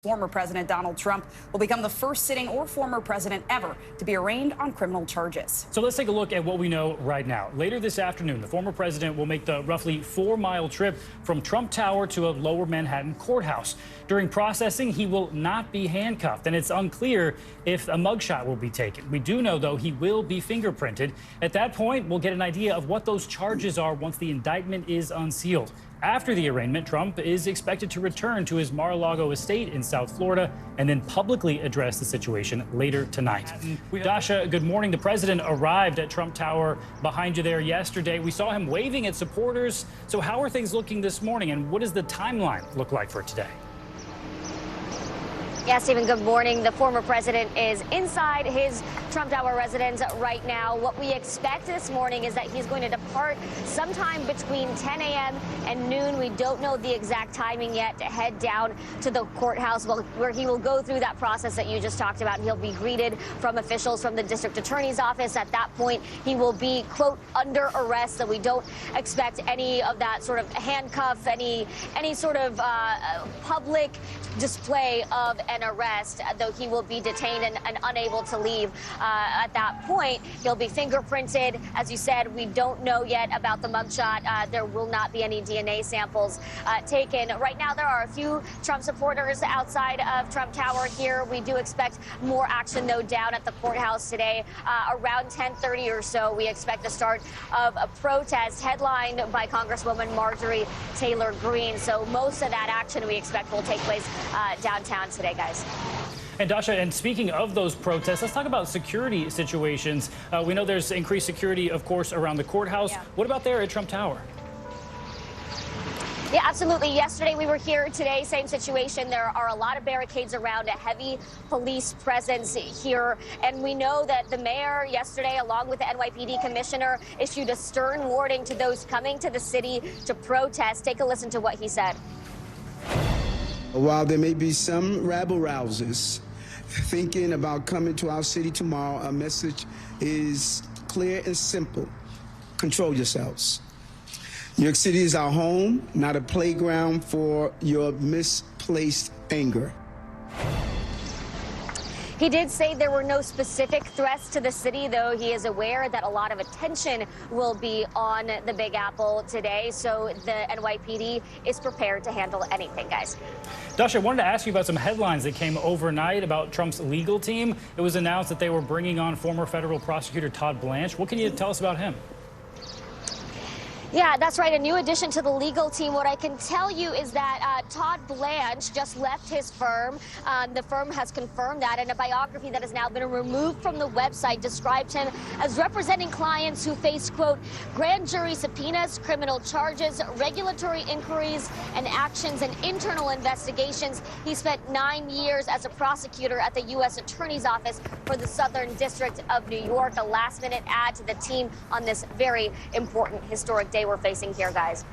Former President Donald Trump will become the first sitting or former president ever to be arraigned on criminal charges. So let's take a look at what we know right now. Later this afternoon, the former president will make the roughly 4-mile trip from Trump Tower to a lower Manhattan courthouse. During processing, he will not be handcuffed, and it's unclear if a mugshot will be taken. We do know, though, he will be fingerprinted. At that point, we'll get an idea of what those charges are once the indictment is unsealed. After the arraignment, Trump is expected to return to his Mar-a-Lago estate in South Florida and then publicly address the situation later tonight. Dasha, good morning. The president arrived at Trump Tower behind you there yesterday. We saw him waving at supporters. So how are things looking this morning, and what does the timeline look like for today? Yeah, Stephen, good morning. The former president is inside his Trump Tower residence right now. What we expect this morning is that he's going to depart sometime between 10 a.m. and noon. We don't know the exact timing yet to head down to the courthouse where he will go through that process that you just talked about. He'll be greeted from officials from the district attorney's office. At that point, he will be, quote, under arrest. So we don't expect any of that sort of handcuff, any sort of public display of an arrest, though he will be detained and unable to leave. At that point, he'll be fingerprinted. As you said, we don't know yet about the mugshot. There will not be any DNA samples taken. Right now, there are a few Trump supporters outside of Trump Tower here. We do expect more action, though, down at the courthouse today. Around 10:30 or so, we expect the start of a protest headlined by Congresswoman Marjorie Taylor Greene. So most of that action we expect will take place downtown today, guys. And Dasha, and speaking of those protests, let's talk about security situations. We know there's increased security, of course, around the courthouse. Yeah. What about there at Trump Tower? Yeah, absolutely. Yesterday we were here. Today, same situation. There are a lot of barricades around, a heavy police presence here. And we know that the mayor yesterday, along with the NYPD commissioner, issued a stern warning to those coming to the city to protest. Take a listen to what he said. While there may be some rabble-rousers thinking about coming to our city tomorrow, our message is clear and simple. Control yourselves. New York City is our home, not a playground for your misplaced anger. He did say there were no specific threats to the city, though he is aware that a lot of attention will be on the Big Apple today. So the NYPD is prepared to handle anything, guys. Dasha, I wanted to ask you about some headlines that came overnight about Trump's legal team. It was announced that they were bringing on former federal prosecutor Todd Blanche. What can you tell us about him? Yeah, that's right. A new addition to the legal team. What I can tell you is that Todd Blanche just left his firm. The firm has confirmed that, and a biography that has now been removed from the website described him as representing clients who face, quote, grand jury subpoenas, criminal charges, regulatory inquiries, and actions and internal investigations. He spent 9 years as a prosecutor at the U.S. Attorney's Office for the Southern District of New York. A last-minute add to the team on this very important historic day we're facing here, guys.